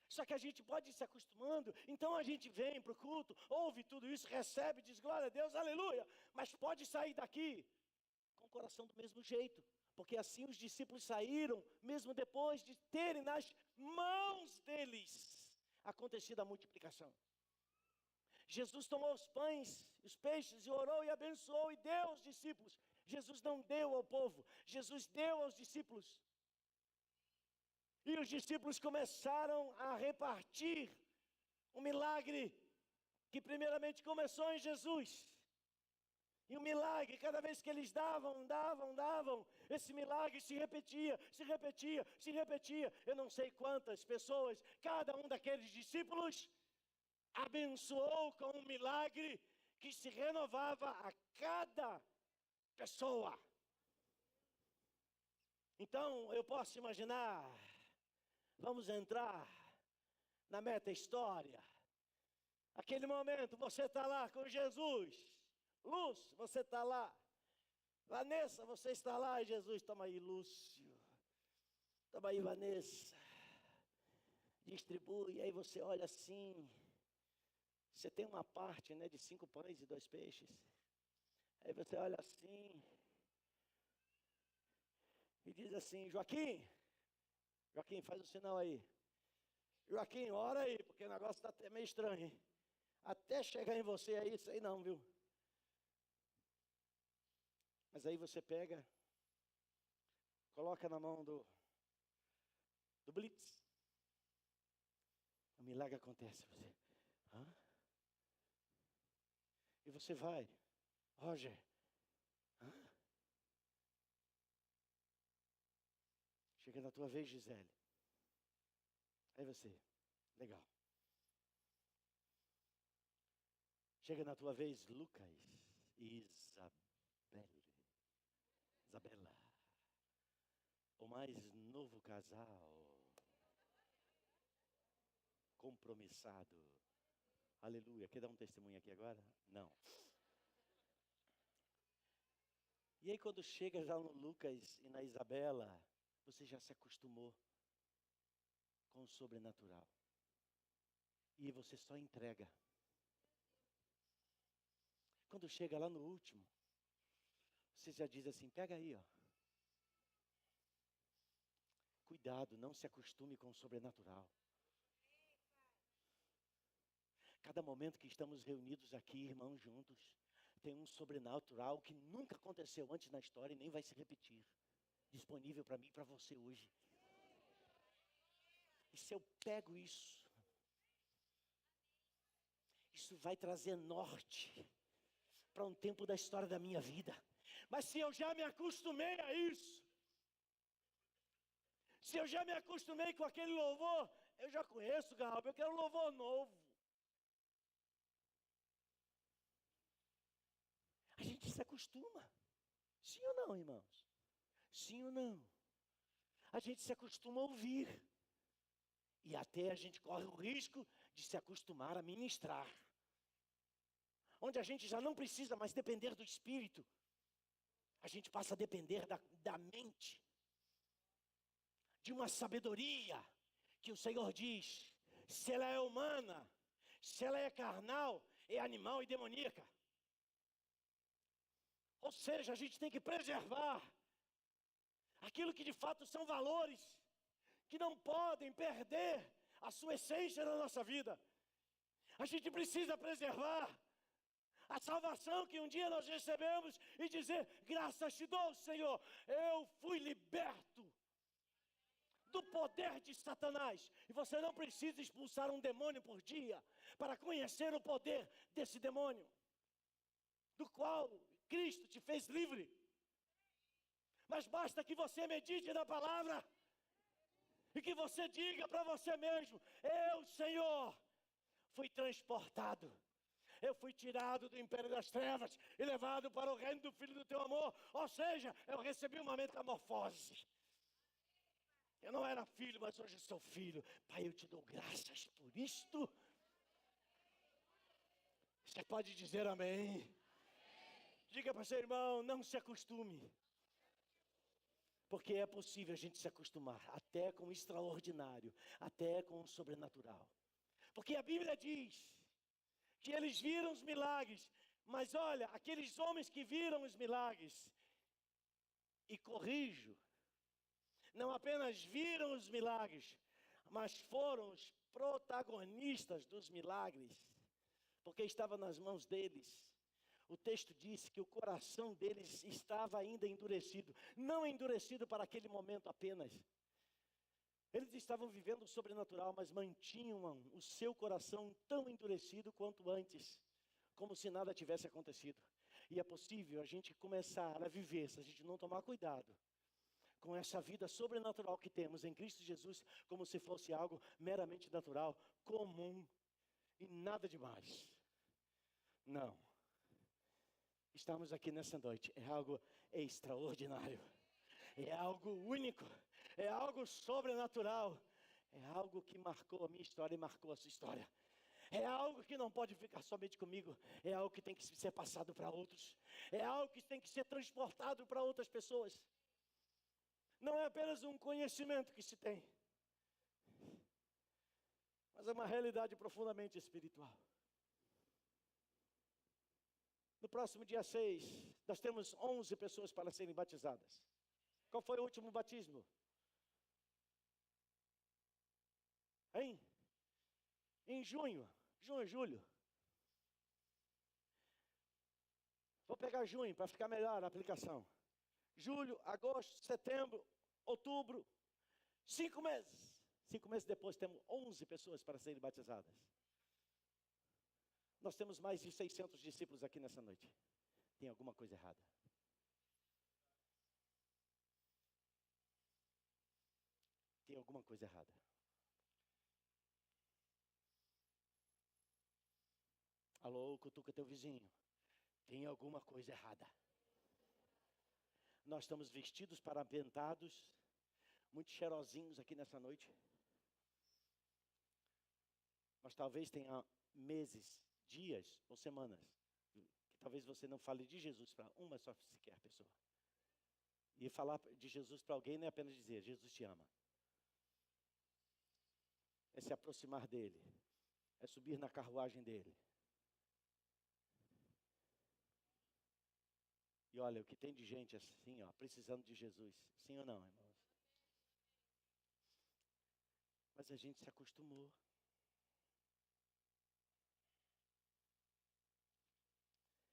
Só que a gente pode ir se acostumando, então a gente vem para o culto, ouve tudo isso, recebe, diz glória a Deus, aleluia. Mas pode sair daqui com o coração do mesmo jeito. Porque assim os discípulos saíram, mesmo depois de terem nas mãos deles acontecido a multiplicação. Jesus tomou os pães, os peixes, e orou e abençoou e deu aos discípulos. Jesus não deu ao povo, Jesus deu aos discípulos. E os discípulos começaram a repartir um milagre que primeiramente começou em Jesus. E o milagre, cada vez que eles davam, esse milagre se repetia. Eu não sei quantas pessoas, cada um daqueles discípulos abençoou com um milagre que se renovava a cada pessoa. Então, eu posso imaginar, vamos entrar na meta-história. Aquele momento, você está lá com Jesus. Lúcio, você está lá. Vanessa, você está lá. E Jesus, toma aí, Lúcio. Toma aí, Vanessa. Distribui. E aí você olha assim. Você tem uma parte, né, de 5 pães e 2 peixes. Aí você olha assim. E diz assim: Joaquim, faz um sinal aí. Joaquim, ora aí, porque o negócio está até meio estranho, hein? Até chegar em você aí, isso aí não, viu? Mas aí você pega, coloca na mão do Blitz. O milagre acontece. Você, hã? E você vai, Roger, hã? Chega na tua vez, Gisele. Aí você, legal. Chega na tua vez, Lucas e Isabela. O mais novo casal. Compromissado. Aleluia. Quer dar um testemunho aqui agora? Não. E aí quando chega já no Lucas e na Isabela, você já se acostumou com o sobrenatural. E você só entrega. Quando chega lá no último, você já diz assim: pega aí, ó. Cuidado, não se acostume com o sobrenatural. Cada momento que estamos reunidos aqui, irmãos, juntos, tem um sobrenatural que nunca aconteceu antes na história e nem vai se repetir. Disponível para mim e para você hoje. E se eu pego isso vai trazer norte para um tempo da história da minha vida. Mas se eu já me acostumei a isso, se eu já me acostumei com aquele louvor, eu já conheço, Garralba, eu quero um louvor novo. A gente se acostuma. Sim ou não, irmãos? Sim ou não? A gente se acostuma a ouvir. E até a gente corre o risco de se acostumar a ministrar. Onde a gente já não precisa mais depender do Espírito. A gente passa a depender da mente. De uma sabedoria que o Senhor diz, se ela é humana, se ela é carnal, é animal e demoníaca. Ou seja, a gente tem que preservar aquilo que de fato são valores, que não podem perder a sua essência na nossa vida. A gente precisa preservar a salvação que um dia nós recebemos e dizer, graças te dou, Senhor, eu fui liberto do poder de Satanás. E você não precisa expulsar um demônio por dia para conhecer o poder desse demônio, do qual Cristo te fez livre. Mas basta que você medite na palavra e que você diga para você mesmo: eu, Senhor, fui transportado. Eu fui tirado do império das trevas e levado para o reino do Filho do teu amor. Ou seja, eu recebi uma metamorfose. Eu não era filho, mas hoje sou filho. Pai, eu te dou graças por isto. Você pode dizer amém? Diga para seu irmão, não se acostume. Porque é possível a gente se acostumar, até com o extraordinário, até com o sobrenatural. Porque a Bíblia diz que eles viram os milagres, mas olha, aqueles homens que viram os milagres, e corrijo, não apenas viram os milagres, mas foram os protagonistas dos milagres, porque estava nas mãos deles. O texto diz que o coração deles estava ainda endurecido, não endurecido para aquele momento apenas. Eles estavam vivendo o sobrenatural, mas mantinham o seu coração tão endurecido quanto antes, como se nada tivesse acontecido. E é possível a gente começar a viver, se a gente não tomar cuidado, com essa vida sobrenatural que temos em Cristo Jesus, como se fosse algo meramente natural, comum e nada demais. Não. Estamos aqui nessa noite, é algo extraordinário, é algo único, é algo sobrenatural, é algo que marcou a minha história e marcou a sua história. É algo que não pode ficar somente comigo, é algo que tem que ser passado para outros, é algo que tem que ser transportado para outras pessoas. Não é apenas um conhecimento que se tem, mas é uma realidade profundamente espiritual. No próximo dia 6, nós temos 11 pessoas para serem batizadas. Qual foi o último batismo? Hein? Em junho, julho. Vou pegar junho para ficar melhor a aplicação. Julho, agosto, setembro, outubro, 5 meses. 5 meses depois temos 11 pessoas para serem batizadas. Nós temos mais de 600 discípulos aqui nessa noite. Tem alguma coisa errada? Tem alguma coisa errada. Alô, cutuca teu vizinho. Tem alguma coisa errada. Nós estamos vestidos, parapentados, muito cheirosinhos aqui nessa noite. Mas talvez tenha meses, dias ou semanas que talvez você não fale de Jesus para uma só sequer pessoa. E falar de Jesus para alguém não é apenas dizer, Jesus te ama. É se aproximar dele. É subir na carruagem dele. E olha, o que tem de gente assim, ó, precisando de Jesus. Sim ou não, irmãos? Mas a gente se acostumou.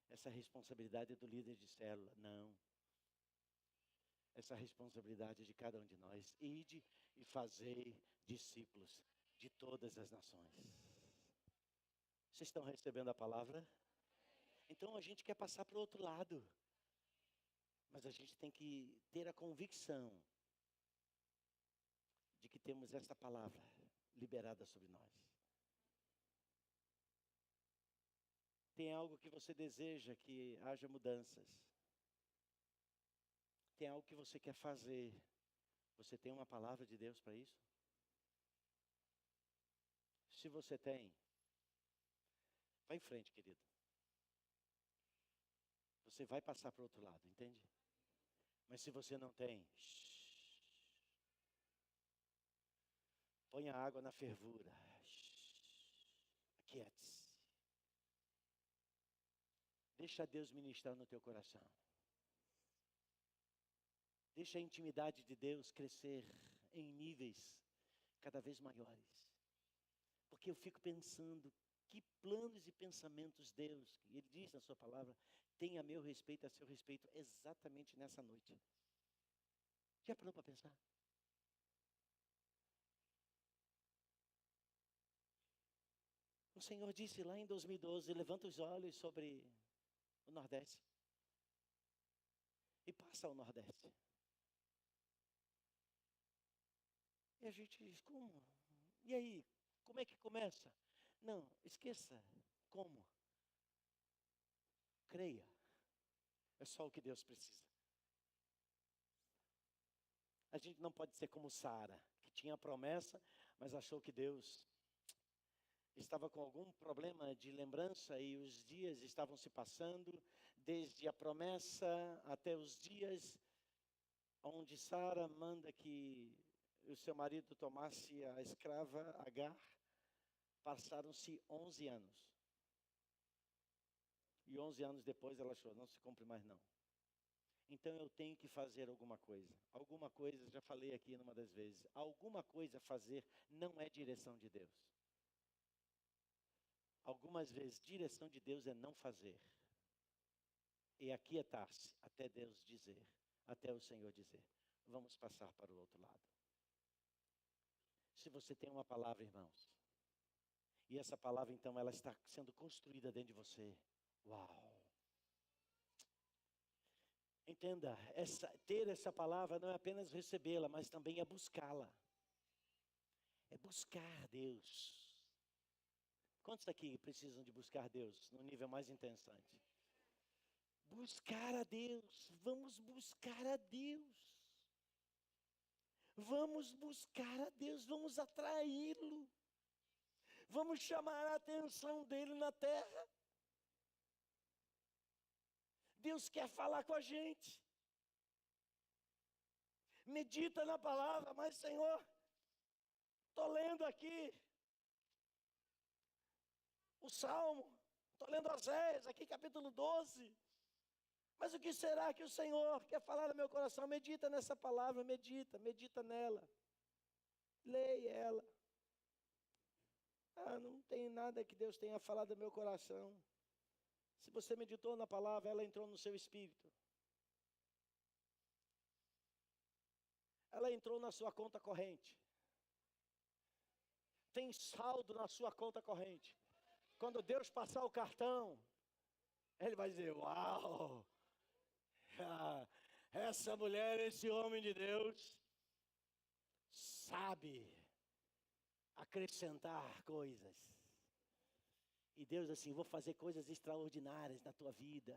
Essa responsabilidade é do líder de célula. Não. Essa responsabilidade é de cada um de nós. Ide e fazei discípulos de todas as nações. Vocês estão recebendo a palavra? Então a gente quer passar para o outro lado. Mas a gente tem que ter a convicção de que temos essa palavra liberada sobre nós. Tem algo que você deseja que haja mudanças. Tem algo que você quer fazer. Você tem uma palavra de Deus para isso? Se você tem, vá em frente, querido. Você vai passar para o outro lado, entende? Mas se você não tem, ponha a água na fervura. Aquiete-se. Deixa Deus ministrar no teu coração. Deixa a intimidade de Deus crescer em níveis cada vez maiores. Porque eu fico pensando, que planos e pensamentos Deus, Ele diz na sua palavra, tem a meu respeito, a seu respeito, exatamente nessa noite. Já parou para pensar? O Senhor disse lá em 2012, levanta os olhos sobre o Nordeste. e passa ao Nordeste. E a gente diz, como? E aí, como é que começa? Não, esqueça como. Creia. É só o que Deus precisa. A gente não pode ser como Sara, que tinha a promessa, mas achou que Deus estava com algum problema de lembrança e os dias estavam se passando, desde a promessa até os dias onde Sara manda que o seu marido tomasse a escrava Agar. Passaram-se 11 anos. E 11 anos depois ela achou, não se cumpre mais não. Então eu tenho que fazer alguma coisa. Alguma coisa, já falei aqui numa das vezes, alguma coisa a fazer não é direção de Deus. Algumas vezes, direção de Deus é não fazer. E aquietar-se até Deus dizer, até o Senhor dizer, vamos passar para o outro lado. Se você tem uma palavra, irmãos, e essa palavra então ela está sendo construída dentro de você. Uau! Entenda, ter essa palavra não é apenas recebê-la, mas também é buscá-la. É buscar Deus. Quantos aqui precisam de buscar Deus no nível mais interessante? Buscar a Deus. Vamos buscar a Deus. Vamos buscar a Deus. Vamos atraí-lo. Vamos chamar a atenção dele na terra. Deus quer falar com a gente. Medita na palavra, mas Senhor, estou lendo aqui o Salmo, estou lendo Oséias, aqui capítulo 12. Mas o que será que o Senhor quer falar no meu coração? Medita nessa palavra, medita nela. Leia ela. Não tem nada que Deus tenha falado no meu coração. Se você meditou na palavra, ela entrou no seu espírito. Ela entrou na sua conta corrente. Tem saldo na sua conta corrente. Quando Deus passar o cartão, Ele vai dizer, uau, essa mulher, esse homem de Deus, sabe acrescentar coisas. E Deus assim, vou fazer coisas extraordinárias na tua vida.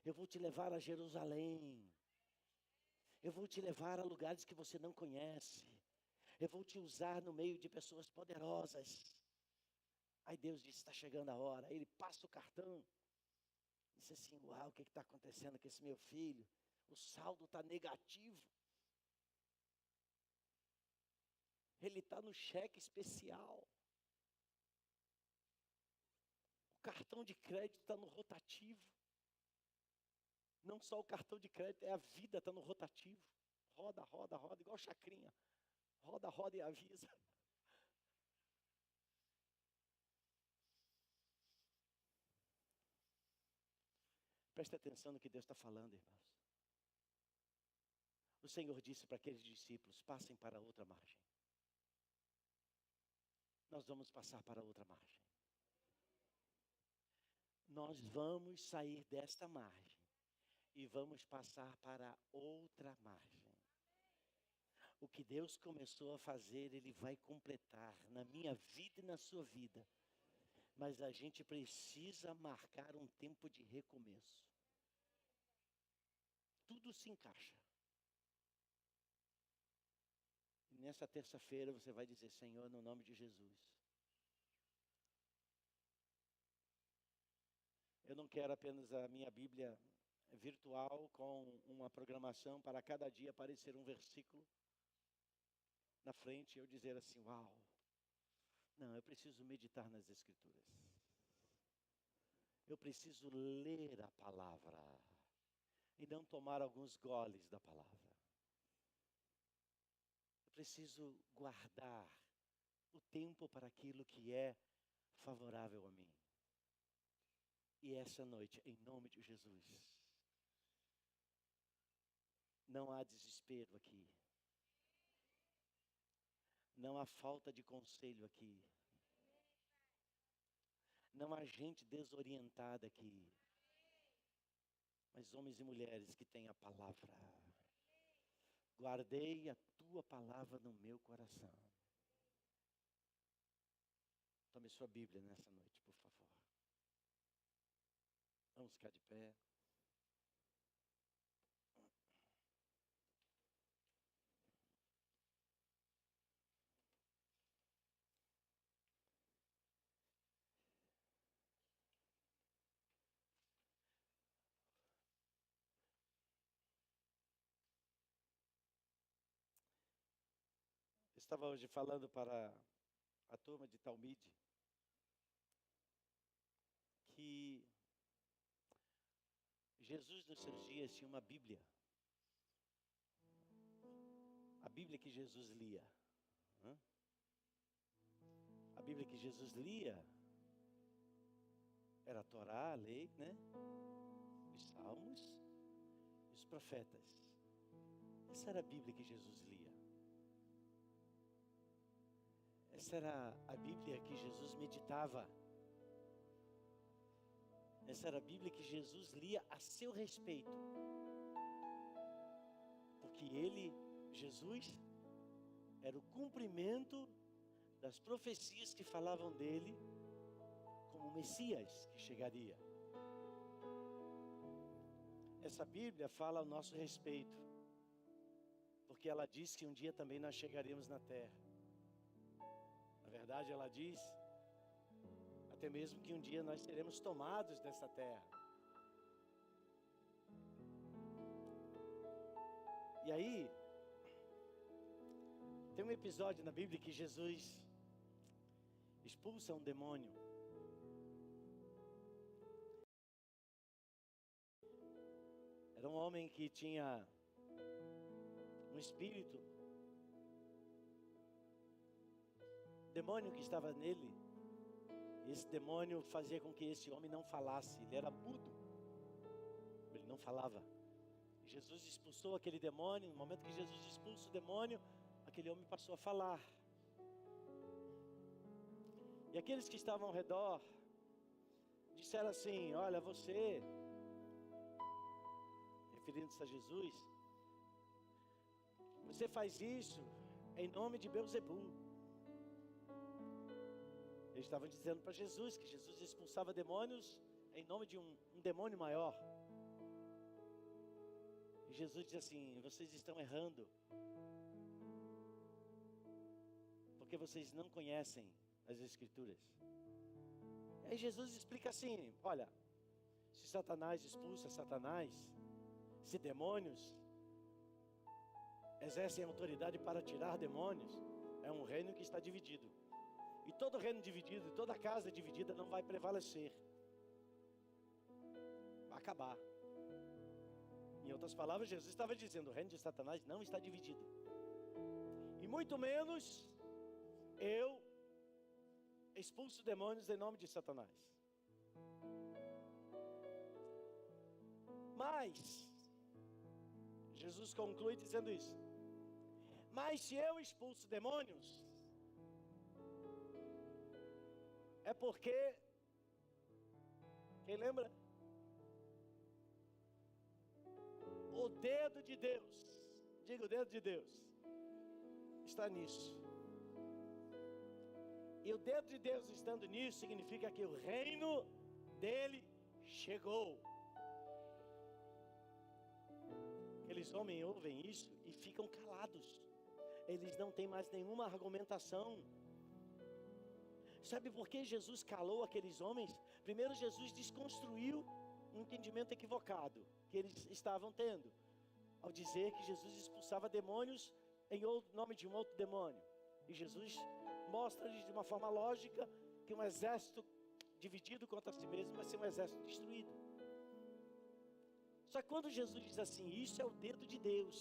Eu vou te levar a Jerusalém. Eu vou te levar a lugares que você não conhece. Eu vou te usar no meio de pessoas poderosas. Aí Deus disse, está chegando a hora. Aí Ele passa o cartão. Disse assim, uau, o que está acontecendo com esse meu filho? O saldo está negativo. Ele está no cheque especial. O cartão de crédito está no rotativo. Não só o cartão de crédito, é a vida está no rotativo. Roda, roda, roda, igual chacrinha. Roda, roda e avisa. Preste atenção no que Deus está falando, irmãos. O Senhor disse para aqueles discípulos, passem para outra margem. Nós vamos passar para outra margem. Nós vamos sair desta margem e vamos passar para outra margem. O que Deus começou a fazer, Ele vai completar na minha vida e na sua vida. Mas a gente precisa marcar um tempo de recomeço. Tudo se encaixa. E nessa terça-feira você vai dizer, Senhor, no nome de Jesus. Eu não quero apenas a minha Bíblia virtual com uma programação para cada dia aparecer um versículo na frente e eu dizer assim, uau. Não, eu preciso meditar nas Escrituras. Eu preciso ler a palavra e não tomar alguns goles da palavra. Eu preciso guardar o tempo para aquilo que é favorável a mim. E essa noite, em nome de Jesus, não há desespero aqui. Não há falta de conselho aqui. Não há gente desorientada aqui. mas homens e mulheres que têm a palavra. Guardei a tua palavra no meu coração. Tome sua Bíblia nessa noite, por favor. Vamos ficar de pé. Estava hoje falando para a turma de Talmide que Jesus nos seus dias tinha uma Bíblia. A Bíblia que Jesus lia. A Bíblia que Jesus lia era a Torá, a lei, né? Os salmos e os profetas. Essa era a Bíblia que Jesus lia. Essa era a Bíblia que Jesus meditava. Essa era a Bíblia que Jesus lia a seu respeito. Porque ele, Jesus, era o cumprimento das profecias que falavam dele como o Messias que chegaria. Essa Bíblia fala ao nosso respeito, porque ela diz que um dia também nós chegaremos na terra. Na verdade, ela diz até mesmo que um dia nós seremos tomados dessa terra. E aí, tem um episódio na Bíblia que Jesus expulsa um demônio. Era um homem que tinha um espírito, demônio que estava nele. Esse demônio fazia com que esse homem não falasse. Ele era mudo, ele não falava. Jesus expulsou aquele demônio. No momento que Jesus expulsa o demônio, aquele homem passou a falar. E aqueles que estavam ao redor disseram assim: olha, você, referindo-se a Jesus, você faz isso em nome de Beelzebu. Eles estavam dizendo para Jesus que Jesus expulsava demônios em nome de um demônio maior. E Jesus diz assim: vocês estão errando, porque vocês não conhecem as Escrituras. E aí Jesus explica assim: olha, se Satanás expulsa Satanás, se demônios exercem autoridade para tirar demônios, é um reino que está dividido. E todo reino dividido, toda casa dividida não vai prevalecer. Vai acabar. Em outras palavras, Jesus estava dizendo: o reino de Satanás não está dividido. E muito menos eu expulso demônios em nome de Satanás. Mas Jesus conclui dizendo isso: mas se eu expulso demônios, é porque, quem lembra? O dedo de Deus, diga, o dedo de Deus está nisso. E o dedo de Deus estando nisso, significa que o reino dele chegou. Aqueles homens ouvem isso e ficam calados. Eles não têm mais nenhuma argumentação. Sabe por que Jesus calou aqueles homens? Primeiro, Jesus desconstruiu um entendimento equivocado que eles estavam tendo, ao dizer que Jesus expulsava demônios em nome de um outro demônio. E Jesus mostra-lhes de uma forma lógica que um exército dividido contra si mesmo vai ser um exército destruído. Só que quando Jesus diz assim: isso é o dedo de Deus,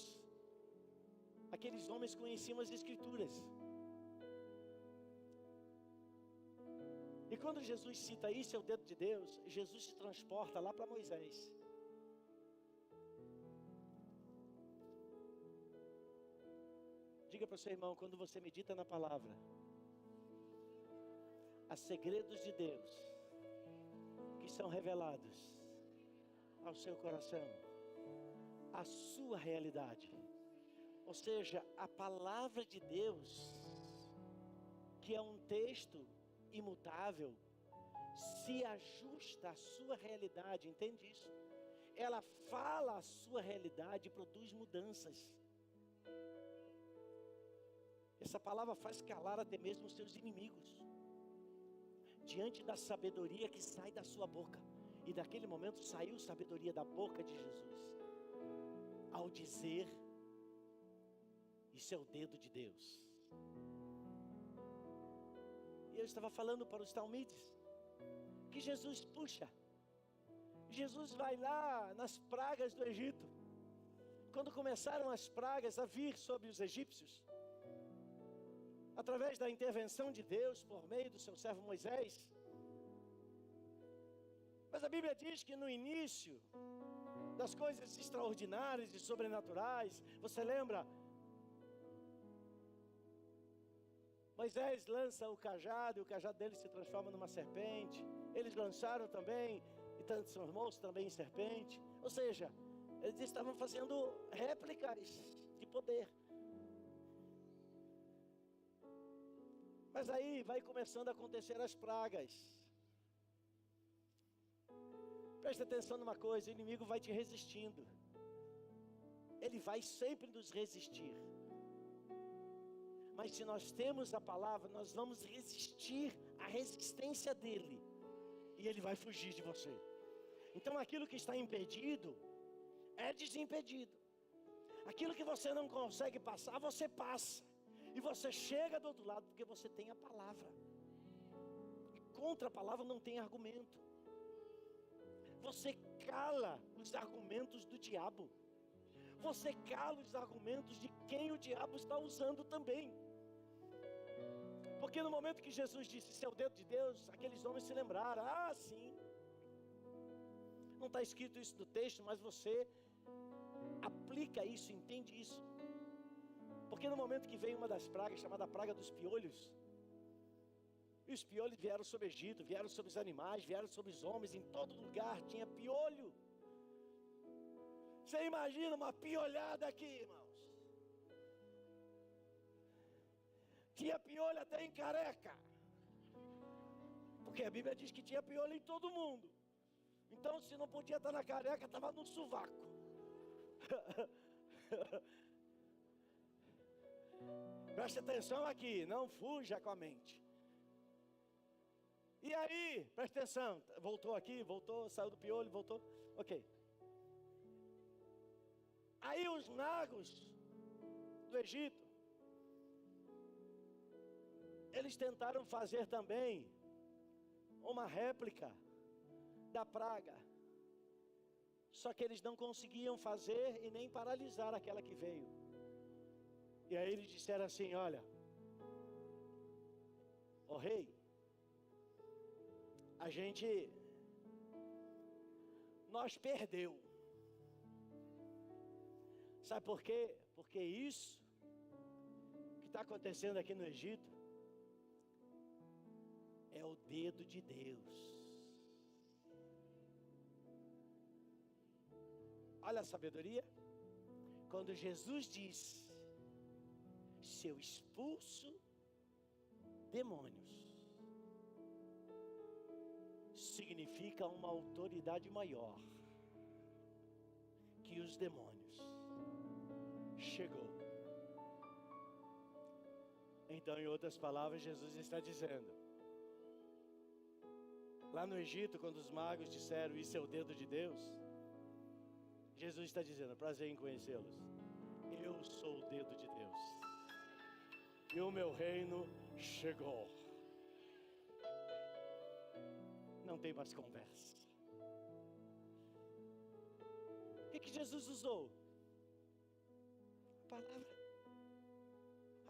aqueles homens conheciam as Escrituras. E quando Jesus cita isso é o dedo de Deus, Jesus se transporta lá para Moisés. Diga para o seu irmão: quando você medita na palavra, há segredos de Deus que são revelados ao seu coração a sua realidade. Ou seja, a palavra de Deus, que é um texto imutável, se ajusta à sua realidade, entende isso? Ela fala a sua realidade e produz mudanças. Essa palavra faz calar até mesmo os seus inimigos, diante da sabedoria que sai da sua boca. E daquele momento saiu sabedoria da boca de Jesus, ao dizer: isso é o dedo de Deus. E eu estava falando para os talmides, que Jesus puxa. Jesus vai lá nas pragas do Egito. Quando começaram as pragas a vir sobre os egípcios, através da intervenção de Deus, por meio do seu servo Moisés. Mas a Bíblia diz que no início das coisas extraordinárias e sobrenaturais, você lembra? Moisés lança o cajado e o cajado dele se transforma numa serpente. Eles lançaram também e transformou-se também em serpente. Ou seja, eles estavam fazendo réplicas de poder. Mas aí vai começando a acontecer as pragas. Preste atenção numa coisa: o inimigo vai te resistindo. Ele vai sempre nos resistir. Mas se nós temos a palavra, nós vamos resistir à resistência dele. E ele vai fugir de você. Então aquilo que está impedido, é desimpedido. Aquilo que você não consegue passar, você passa. E você chega do outro lado porque você tem a palavra. E contra a palavra não tem argumento. Você cala os argumentos do diabo. Você cala os argumentos de quem o diabo está usando também. Porque no momento que Jesus disse: isso é o dedo de Deus, aqueles homens se lembraram: ah, sim. Não está escrito isso no texto, mas você aplica isso, entende isso. Porque no momento que veio uma das pragas, chamada praga dos piolhos, e os piolhos vieram sobre o Egito, vieram sobre os animais, vieram sobre os homens, em todo lugar tinha piolho. Você imagina uma piolhada aqui, irmãos? Tinha piolho até em careca, porque a Bíblia diz que tinha piolho em todo mundo. Então, se não podia estar na careca, estava no sovaco. Preste atenção aqui, não fuja com a mente. E aí, preste atenção, voltou aqui, voltou, saiu do piolho, voltou, ok. Aí os magos do Egito, eles tentaram fazer também uma réplica da praga. Só que eles não conseguiam fazer e nem paralisar aquela que veio. E aí eles disseram assim: olha, ó rei, nós perdeu. Sabe por quê? Porque isso que está acontecendo aqui no Egito é o dedo de Deus. Olha a sabedoria. Quando Jesus diz: se eu expulso demônios, significa uma autoridade maior que os demônios. Chegou. Então, em outras palavras, Jesus está dizendo, lá no Egito, quando os magos disseram: isso é o dedo de Deus, Jesus está dizendo: prazer em conhecê-los, eu sou o dedo de Deus, e o meu reino chegou. Não tem mais conversa. O que Jesus usou? A palavra.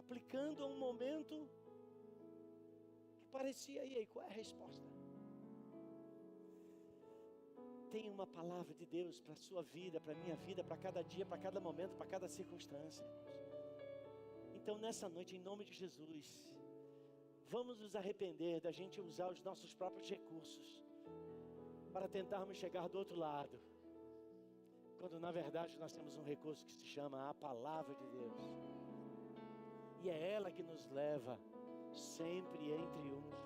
Aplicando a um momento que parecia: e aí, qual é a resposta? Tem uma palavra de Deus para a sua vida, para a minha vida, para cada dia, para cada momento, para cada circunstância. Então nessa noite, em nome de Jesus, vamos nos arrepender da gente usar os nossos próprios recursos para tentarmos chegar do outro lado. quando na verdade nós temos um recurso que se chama a palavra de Deus. E é ela que nos leva sempre em triunfo,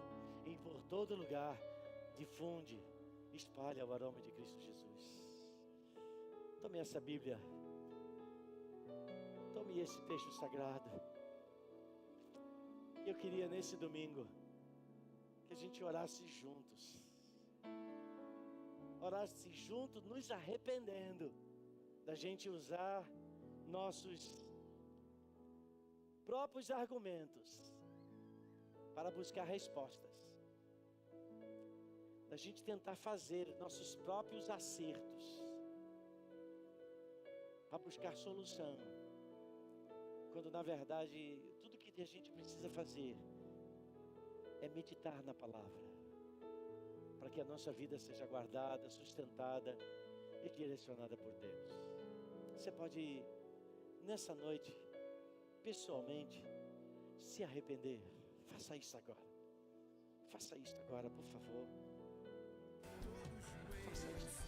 e por todo lugar difunde, espalha o aroma de Cristo Jesus. Tome essa Bíblia, tome esse texto sagrado. Eu queria nesse domingo que a gente orasse juntos. Orasse juntos, nos arrependendo da gente usar nossos próprios argumentos para buscar respostas. Da gente tentar fazer nossos próprios acertos para buscar solução. Quando na verdade tudo que a gente precisa fazer é meditar na palavra, para que a nossa vida seja guardada, sustentada e direcionada por Deus. Você pode, nessa noite, pessoalmente, se arrepender. Faça isso agora. Faça isso agora, por favor. Faça isso.